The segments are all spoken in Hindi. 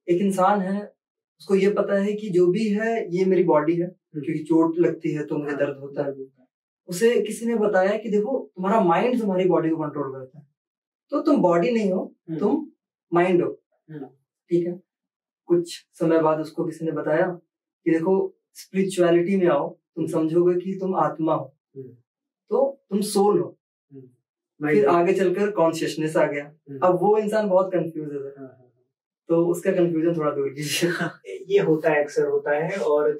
एक इंसान है, उसको ये पता है कि जो भी है ये मेरी बॉडी है, क्योंकि चोट लगती है तो मुझे दर्द होता है। उसे किसी ने बताया कि देखो तुम्हारा माइंड तुम्हारी बॉडी को कंट्रोल करता है, तो तुम बॉडी नहीं हो, तुम माइंड हो। ठीक है। कुछ समय बाद उसको किसी ने बताया कि देखो स्पिरिचुअलिटी में आओ, तुम समझोगे कि तुम आत्मा हो, तो तुम सोल हो। फिर आगे चलकर कॉन्शियसनेस आ गया। अब वो इंसान बहुत कंफ्यूज है, तो उसका कंफ्यूजन थोड़ा दूर कीजिए। ये होता है, अक्सर होता है, और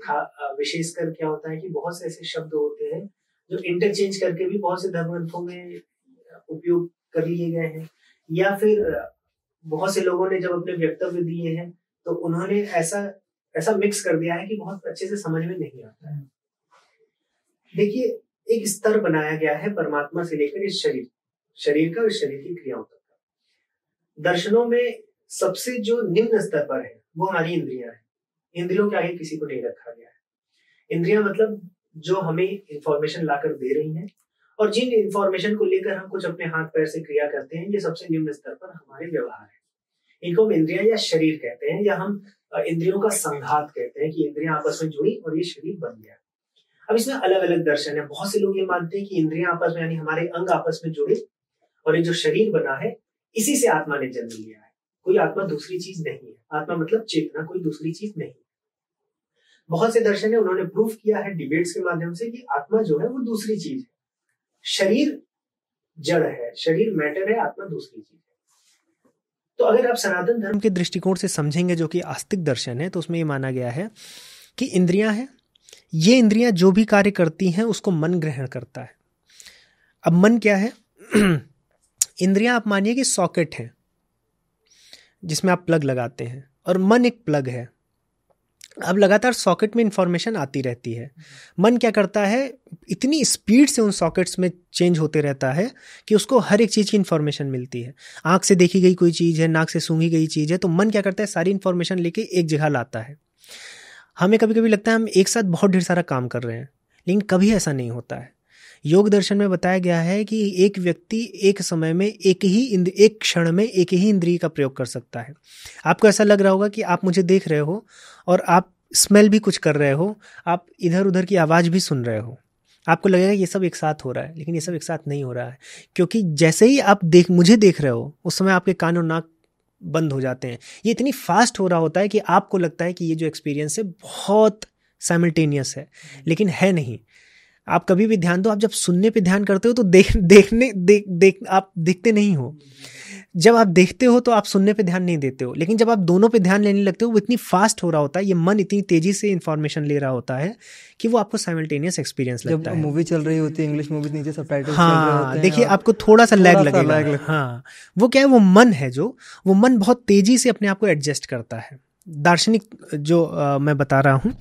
विशेषकर क्या होता है कि बहुत से ऐसे शब्द होते हैं जो इंटरचेंज करके भी बहुत से धर्म ग्रंथों में उपयोग कर लिए गए हैं, या फिर बहुत से लोगों ने जब अपने वक्तव्य दिए हैं तो उन्होंने ऐसा मिक्स कर दिया है कि बहुत अच्छे से समझ में नहीं आता है। देखिए, एक स्तर बनाया गया है परमात्मा से लेकर इस शरीर का और शरीर की क्रियाओं तक। दर्शनों में सबसे जो निम्न स्तर पर है वो हमारी इंद्रियां हैं। इंद्रियों के आगे किसी को नहीं रखा गया है। इंद्रियां मतलब जो हमें इंफॉर्मेशन लाकर दे रही हैं, और जिन इंफॉर्मेशन को लेकर हम कुछ अपने हाथ पैर से क्रिया करते हैं, ये सबसे निम्न स्तर पर हमारे व्यवहार है। इनको हम इंद्रियां या शरीर कहते हैं, या हम इंद्रियों का संघात कहते हैं कि इंद्रियां आपस में जुड़ी और ये शरीर बन गया। अब इसमें अलग अलग दर्शन है। बहुत से लोग ये मानते हैं कि इंद्रियां आपस में, यानी हमारे अंग आपस में जुड़े, और ये जो शरीर बना है इसी से आत्मा ने जन्म लिया है। कोई आत्मा दूसरी चीज नहीं है। आत्मा मतलब चेतना, कोई दूसरी चीज नहीं। बहुत से दर्शन है, उन्होंने प्रूफ किया है डिबेट्स के माध्यम से कि आत्मा जो है वो दूसरी चीज है। शरीर जड़ है, शरीर मैटर है, आत्मा दूसरी चीज है। तो अगर आप सनातन धर्म के दृष्टिकोण से समझेंगे, जो कि आस्तिक दर्शन है, तो उसमें ये माना गया है कि इंद्रियां हैं, ये इंद्रियां जो भी कार्य करती हैं उसको मन ग्रहण करता है। अब मन क्या है? इंद्रियां आप मानिए कि सॉकेट है जिसमें आप प्लग लगाते हैं, और मन एक प्लग है। अब लगातार सॉकेट में इंफॉर्मेशन आती रहती है। मन क्या करता है, इतनी स्पीड से उन सॉकेट्स में चेंज होते रहता है कि उसको हर एक चीज़ की इंफॉर्मेशन मिलती है। आँख से देखी गई कोई चीज़ है, नाक से सूंघी गई चीज़ है, तो मन क्या करता है, सारी इंफॉर्मेशन लेके एक जगह लाता है। हमें कभी कभी लगता है हम एक साथ बहुत ढेर सारा काम कर रहे हैं, लेकिन कभी ऐसा नहीं होता है। योग दर्शन में बताया गया है कि एक व्यक्ति एक समय में एक क्षण में एक ही इंद्रिय का प्रयोग कर सकता है। आपको ऐसा लग रहा होगा कि आप मुझे देख रहे हो और आप स्मेल भी कुछ कर रहे हो, आप इधर उधर की आवाज़ भी सुन रहे हो। आपको लगेगा ये सब एक साथ हो रहा है, लेकिन ये सब एक साथ नहीं हो रहा है, क्योंकि जैसे ही आप मुझे देख रहे हो उस समय आपके कान और नाक बंद हो जाते हैं। ये इतनी फास्ट हो रहा होता है कि आपको लगता है कि ये जो एक्सपीरियंस है बहुत साइमल्टेनियस है, लेकिन है नहीं। आप कभी भी ध्यान दो, आप जब सुनने पे ध्यान करते हो तो आप दिखते नहीं हो। जब आप देखते हो तो आप सुनने पे ध्यान नहीं देते हो, लेकिन जब आप दोनों पे ध्यान लेने लगते हो, वो इतनी फास्ट हो रहा होता है, ये मन इतनी तेजी से इंफॉर्मेशन ले रहा होता है कि वो आपको साइमल्टेनियस एक्सपीरियंस लगता है। जब मूवी चल रही होती है, इंग्लिश मूवी, नीचे सबटाइटल्स चल रहे होते हैं, देखिए आपको थोड़ा सा लैग लगेगा। हाँ, वो क्या है, वो मन है, वो मन बहुत तेजी से अपने आप को एडजस्ट करता है। दार्शनिक जो मैं बता रहा हूँ,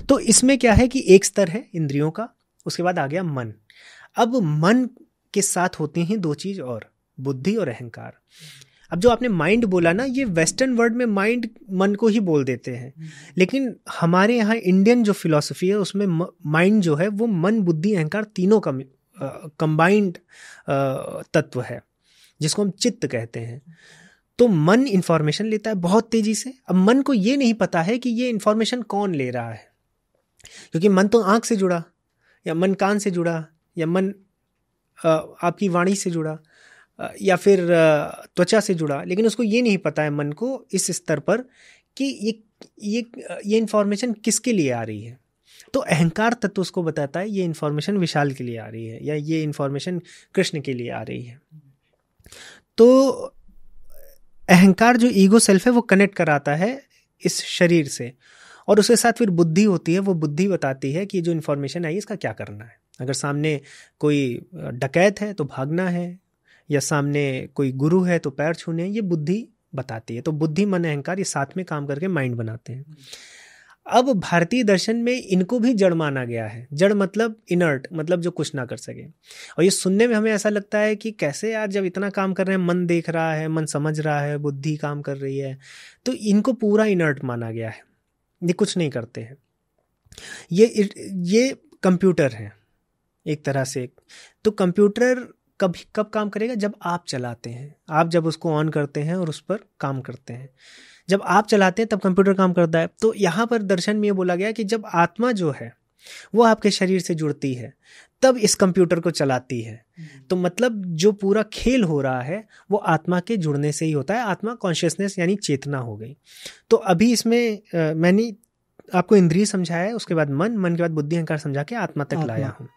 तो इसमें क्या है कि एक स्तर है इंद्रियों का, उसके बाद आ गया मन। अब मन के साथ होती हैं दो चीज और, बुद्धि और अहंकार। अब जो आपने माइंड बोला ना, ये वेस्टर्न वर्ल्ड में माइंड मन को ही बोल देते हैं, लेकिन हमारे यहाँ इंडियन जो फिलॉसफी है उसमें माइंड जो है वो मन, बुद्धि, अहंकार तीनों का कंबाइंड तत्व है, जिसको हम चित्त कहते हैं। तो मन इंफॉर्मेशन लेता है बहुत तेजी से। अब मन को ये नहीं पता है कि ये इंफॉर्मेशन कौन ले रहा है, क्योंकि मन तो आँख से जुड़ा, या मन कान से जुड़ा, या मन आपकी वाणी से जुड़ा, या फिर त्वचा से जुड़ा, लेकिन उसको ये नहीं पता है मन को इस स्तर पर कि ये इन्फॉर्मेशन किसके लिए आ रही है। तो अहंकार तत्व उसको बताता है ये इन्फॉर्मेशन विशाल के लिए आ रही है, या ये इन्फॉर्मेशन कृष्ण के लिए आ रही है। तो अहंकार जो ईगो सेल्फ है वो कनेक्ट कराता है इस शरीर से, और उसके साथ फिर बुद्धि होती है। वो बुद्धि बताती है कि जो इन्फॉर्मेशन आई इसका क्या करना है। अगर सामने कोई डकैत है तो भागना है, या सामने कोई गुरु है तो पैर छूने हैं, ये बुद्धि बताती है। तो बुद्धि, मन, अहंकार ये साथ में काम करके माइंड बनाते हैं। अब भारतीय दर्शन में इनको भी जड़ माना गया है। जड़ मतलब इनर्ट, मतलब जो कुछ ना कर सके। और ये सुनने में हमें ऐसा लगता है कि कैसे यार, जब इतना काम कर रहे हैं, मन देख रहा है, मन समझ रहा है, बुद्धि काम कर रही है, तो इनको पूरा इनर्ट माना गया है, ये कुछ नहीं करते हैं। ये कंप्यूटर है एक तरह से। तो कंप्यूटर कब काम करेगा? जब आप चलाते हैं, आप जब उसको ऑन करते हैं और उस पर काम करते हैं। जब आप चलाते हैं तब कंप्यूटर काम करता है। तो यहाँ पर दर्शन में ये बोला गया कि जब आत्मा जो है वो आपके शरीर से जुड़ती है तब इस कंप्यूटर को चलाती है। तो मतलब जो पूरा खेल हो रहा है वो आत्मा के जुड़ने से ही होता है। आत्मा कॉन्शियसनेस यानी चेतना हो गई। तो अभी इसमें मैंने आपको इंद्रिय समझाया है, उसके बाद मन, मन के बाद बुद्धि अहंकार समझा के आत्मा तक लाया हूँ।